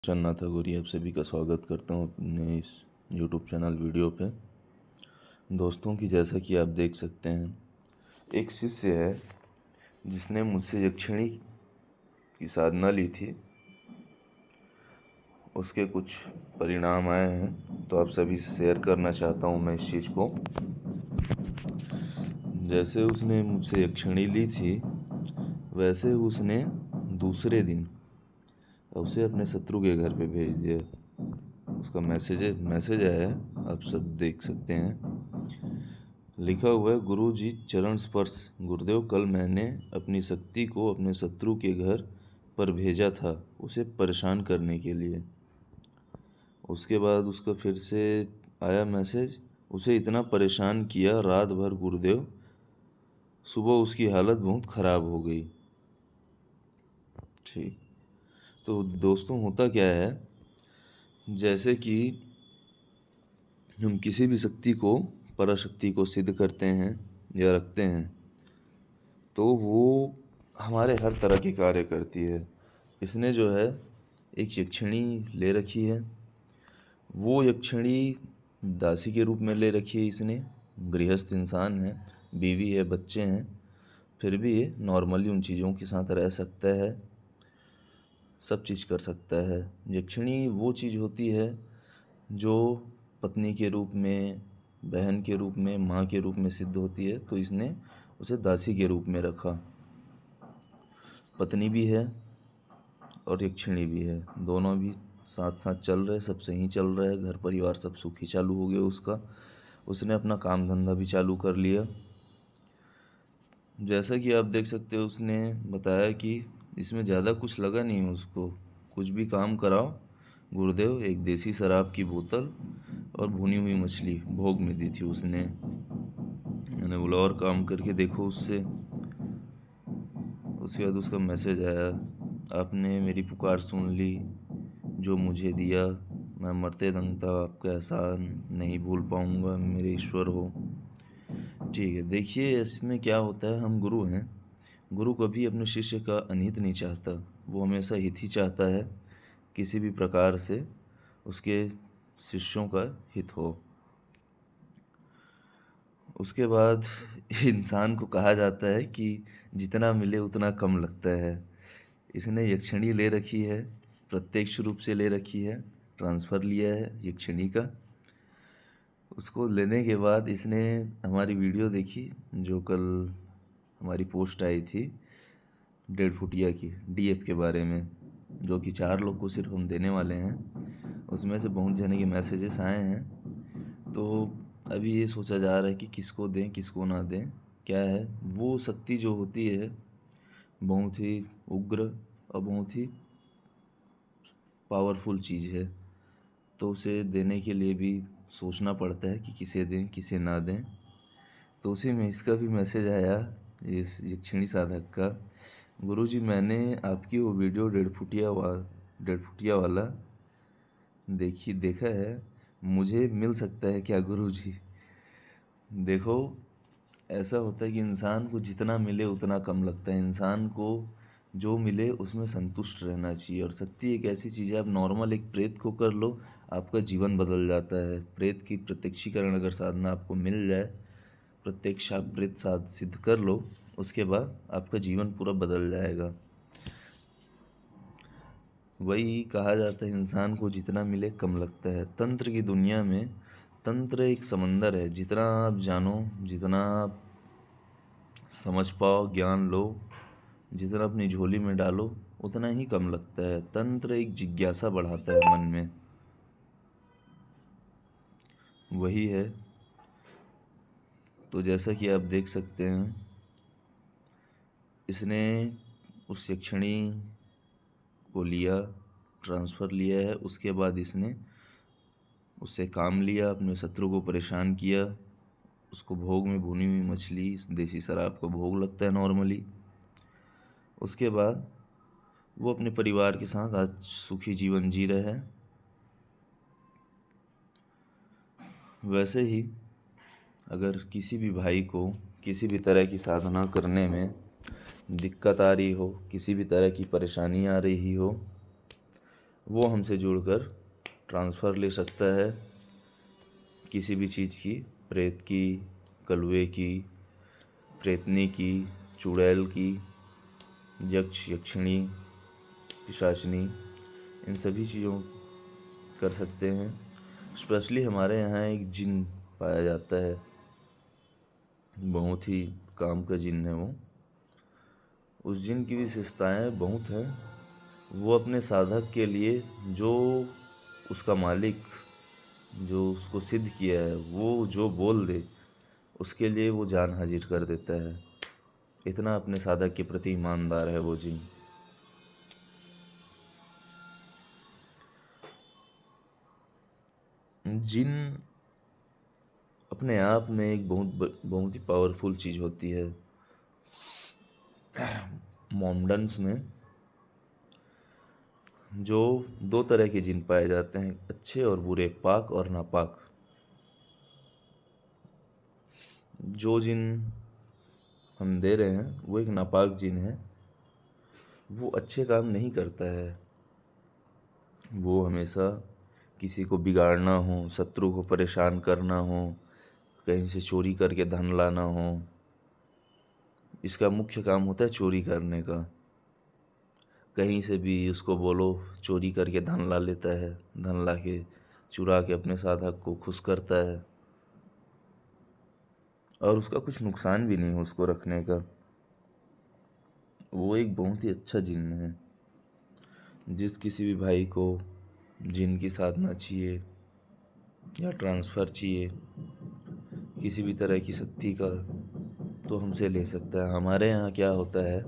चन्नाथा गोरी आप सभी का स्वागत करता हूँ अपने इस YouTube चैनल वीडियो पे। दोस्तों की जैसा कि आप देख सकते हैं, एक शिष्य है जिसने मुझसे यक्षिणी की साधना ली थी। उसके कुछ परिणाम आए हैं, तो आप सभी से शेयर करना चाहता हूँ मैं इस चीज़ को। जैसे उसने मुझसे यक्षिणी ली थी, वैसे उसने दूसरे दिन उसे अपने शत्रु के घर पे भेज दिया। उसका मैसेज आया है, आप सब देख सकते हैं। लिखा हुआ है, गुरु जी चरण स्पर्श। गुरुदेव, कल मैंने अपनी शक्ति को अपने शत्रु के घर पर भेजा था, उसे परेशान करने के लिए। उसके बाद उसका फिर से आया मैसेज, उसे इतना परेशान किया रात भर गुरुदेव, सुबह उसकी हालत बहुत ख़राब हो गई। ठीक, तो दोस्तों होता क्या है, जैसे कि हम किसी भी शक्ति को, पराशक्ति को सिद्ध करते हैं या रखते हैं, तो वो हमारे हर तरह के कार्य करती है। इसने जो है एक यक्षिणी ले रखी है। वो यक्षिणी दासी के रूप में ले रखी है इसने। गृहस्थ इंसान है, बीवी है, बच्चे हैं, फिर भी ये नॉर्मली उन चीज़ों के साथ रह सकता है, सब चीज़ कर सकता है। यक्षिणी वो चीज़ होती है जो पत्नी के रूप में, बहन के रूप में, माँ के रूप में सिद्ध होती है, तो इसने उसे दासी के रूप में रखा। पत्नी भी है और यक्षिणी भी है, दोनों भी साथ साथ चल रहे, सब सही चल रहा है, घर परिवार सब सुखी चालू हो गया उसका। उसने अपना काम धंधा भी चालू कर लिया। जैसा कि आप देख सकते हो, उसने बताया कि इसमें ज़्यादा कुछ लगा नहीं उसको। कुछ भी काम कराओ गुरुदेव, एक देसी शराब की बोतल और भुनी हुई मछली भोग में दी थी उसने। मैंने बोला और काम करके देखो उससे। उसके बाद उसका मैसेज आया, आपने मेरी पुकार सुन ली, जो मुझे दिया मैं मरते दम तक आपका एहसान नहीं भूल पाऊँगा, मेरे ईश्वर हो। ठीक है, देखिए इसमें क्या होता है, हम गुरु हैं। गुरु कभी अपने शिष्य का अनहित नहीं चाहता, वो हमेशा हित ही चाहता है। किसी भी प्रकार से उसके शिष्यों का हित हो। उसके बाद इंसान को कहा जाता है कि जितना मिले उतना कम लगता है। इसने यक्षिणी ले रखी है, प्रत्यक्ष रूप से ले रखी है, ट्रांसफ़र लिया है यक्षिणी का। उसको लेने के बाद इसने हमारी वीडियो देखी, जो कल हमारी पोस्ट आई थी 1.5 फुटिया की डीएफ के बारे में, जो कि 4 लोग को सिर्फ हम देने वाले हैं। उसमें से बहुत जने के मैसेजेस आए हैं, तो अभी ये सोचा जा रहा है कि किसको दें किसको ना दें। क्या है, वो शक्ति जो होती है बहुत ही उग्र और बहुत ही पावरफुल चीज़ है, तो उसे देने के लिए भी सोचना पड़ता है कि किसे दें किसे ना दें। तो उसी में इसका भी मैसेज आया, इस यक्षिणी साधक का, गुरुजी मैंने आपकी वो वीडियो 1.5 फुटिया वाला देखा है, मुझे मिल सकता है क्या गुरुजी? देखो, ऐसा होता है कि इंसान को जितना मिले उतना कम लगता है। इंसान को जो मिले उसमें संतुष्ट रहना चाहिए। और शक्ति एक ऐसी चीज़ है, आप नॉर्मल एक प्रेत को कर लो, आपका जीवन बदल जाता है। प्रेत की प्रत्यक्षीकरण अगर साधना आपको मिल जाए, प्रत्यक्ष आप प्रेत साध सिद्ध कर लो, उसके बाद आपका जीवन पूरा बदल जाएगा। वही कहा जाता है, इंसान को जितना मिले कम लगता है। तंत्र की दुनिया में तंत्र एक समंदर है, जितना आप जानो, जितना आप समझ पाओ, ज्ञान लो, जितना अपनी झोली में डालो, उतना ही कम लगता है। तंत्र एक जिज्ञासा बढ़ाता है मन में, वही है। तो जैसा कि आप देख सकते हैं, इसने उस यक्षिणी को लिया, ट्रांसफ़र लिया है। उसके बाद इसने उससे काम लिया, अपने शत्रु को परेशान किया। उसको भोग में भुनी हुई मछली, देसी शराब का भोग लगता है नॉर्मली। उसके बाद वो अपने परिवार के साथ आज सुखी जीवन जी रहे हैं। वैसे ही अगर किसी भी भाई को किसी भी तरह की साधना करने में दिक्कत आ रही हो, किसी भी तरह की परेशानी आ रही हो, वो हमसे जुड़कर ट्रांसफ़र ले सकता है किसी भी चीज़ की, प्रेत की, कलुए की, प्रेतनी की, चुड़ैल की, यक्ष यक्षिणी, पिशाचिनी, इन सभी चीज़ों कर सकते हैं। स्पेशली हमारे यहाँ एक जिन पाया जाता है, बहुत ही काम का जिन है वो। उस जिन की विशेषताएँ बहुत हैं। वो अपने साधक के लिए जो उसका मालिक जो उसको सिद्ध किया है वो जो बोल दे उसके लिए वो जान हाजिर कर देता है। इतना अपने साधक के प्रति ईमानदार है वो जिन। जिन अपने आप में एक बहुत ही पावरफुल चीज़ होती है। मोमडन्स में जो दो तरह के जिन पाए जाते हैं, अच्छे और बुरे, पाक और नापाक। जो जिन हम दे रहे हैं वो एक नापाक जिन है। वो अच्छे काम नहीं करता है। वो हमेशा किसी को बिगाड़ना हो, शत्रु को परेशान करना हो, कहीं से चोरी करके धन लाना हो, इसका मुख्य काम होता है चोरी करने का। कहीं से भी उसको बोलो चोरी करके धन ला लेता है, धन ला के चुरा के अपने साधक को खुश करता है और उसका कुछ नुकसान भी नहीं हो उसको रखने का। वो एक बहुत ही अच्छा जिन है। जिस किसी भी भाई को जिन की साधना चाहिए या ट्रांसफ़र चाहिए किसी भी तरह की शक्ति का, तो हमसे ले सकता है। हमारे यहाँ क्या होता है,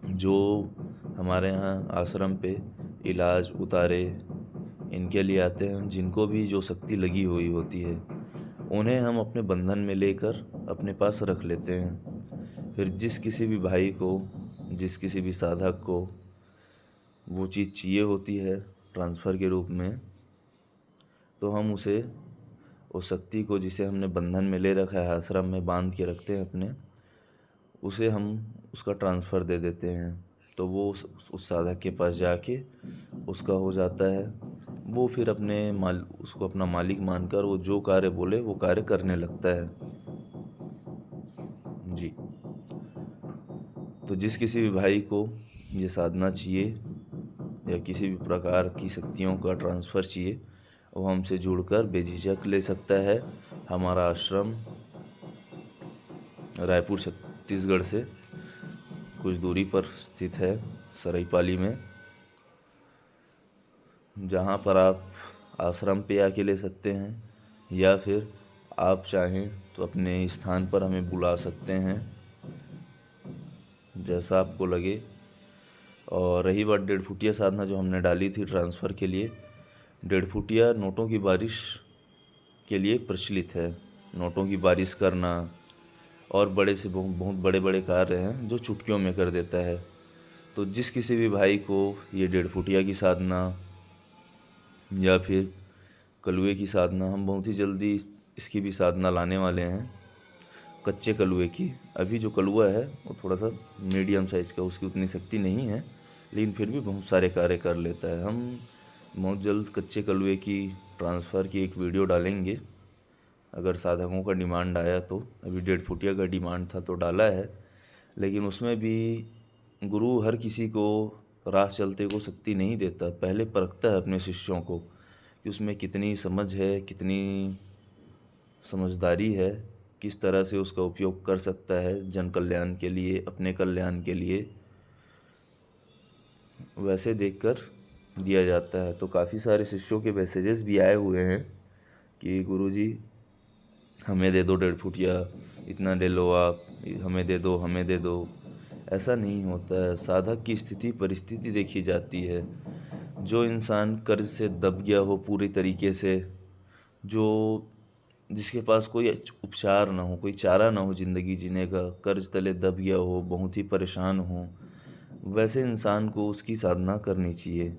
जो हमारे यहाँ आश्रम पे इलाज उतारे इनके लिए आते हैं, जिनको भी जो शक्ति लगी हुई होती है उन्हें हम अपने बंधन में लेकर अपने पास रख लेते हैं। फिर जिस किसी भी भाई को, जिस किसी भी साधक को वो चीज़ चाहिए होती है ट्रांसफ़र के रूप में, तो हम उसे उस शक्ति को जिसे हमने बंधन में ले रखा है, आश्रम में बांध के रखते हैं अपने, उसे हम उसका ट्रांसफ़र दे देते हैं। तो वो उस साधक के पास जाके उसका हो जाता है। वो फिर उसको अपना मालिक मानकर वो जो कार्य बोले वो कार्य करने लगता है। जी। तो जिस किसी भी भाई को ये साधना चाहिए या किसी भी प्रकार की शक्तियों का ट्रांसफ़र चाहिए, वो हमसे जुड़कर बेझिझक ले सकता है। हमारा आश्रम रायपुर छत्तीसगढ़ से कुछ दूरी पर स्थित है, सराईपाली में, जहाँ पर आप आश्रम पे आके ले सकते हैं या फिर आप चाहें तो अपने स्थान पर हमें बुला सकते हैं, जैसा आपको लगे। और रही बात 1.5 फुटिया साधना जो हमने डाली थी ट्रांसफ़र के लिए, 1.5 फुटिया नोटों की बारिश के लिए प्रचलित है। नोटों की बारिश करना और बड़े से बहुत बड़े बड़े कार्य हैं जो चुटकियों में कर देता है। तो जिस किसी भी भाई को ये 1.5 फुटिया की साधना या फिर कलुए की साधना, हम बहुत ही जल्दी इसकी भी साधना लाने वाले हैं, कच्चे कलुए की। अभी जो कलुआ है वो थोड़ा सा मीडियम साइज़ का, उसकी उतनी शक्ति नहीं है, लेकिन फिर भी बहुत सारे कार्य कर लेता है। हम बहुत जल्द कच्चे कलुए की ट्रांसफ़र की एक वीडियो डालेंगे, अगर साधकों का डिमांड आया तो। अभी 1.5 फुटिया का डिमांड था तो डाला है, लेकिन उसमें भी गुरु हर किसी को राह चलते को शक्ति नहीं देता। पहले परखता है अपने शिष्यों को कि उसमें कितनी समझ है, कितनी समझदारी है, किस तरह से उसका उपयोग कर सकता है जन कल्याण के लिए, अपने कल्याण के लिए, वैसे देखकर दिया जाता है। तो काफ़ी सारे शिष्यों के मैसेजेस भी आए हुए हैं कि गुरुजी हमें दे दो 1.5 फुटिया, इतना ले लो आप, हमें दे दो, हमें दे दो। ऐसा नहीं होता है। साधक की स्थिति परिस्थिति देखी जाती है। जो इंसान कर्ज से दब गया हो पूरी तरीके से, जो जिसके पास कोई उपचार ना हो, कोई चारा ना हो ज़िंदगी जीने का, कर्ज तले दब गया हो, बहुत ही परेशान हो, वैसे इंसान को उसकी साधना करनी चाहिए।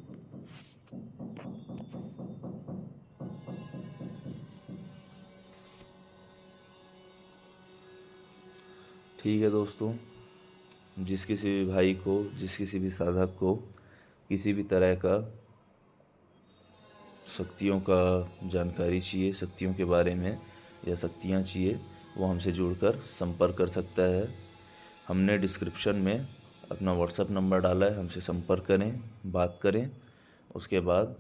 ठीक है दोस्तों, जिस किसी भी भाई को, जिस किसी भी साधक को किसी भी तरह का शक्तियों का जानकारी चाहिए, शक्तियों के बारे में या शक्तियाँ चाहिए, वो हमसे जुड़कर संपर्क कर सकता है। हमने डिस्क्रिप्शन में अपना व्हाट्सएप नंबर डाला है, हमसे संपर्क करें, बात करें। उसके बाद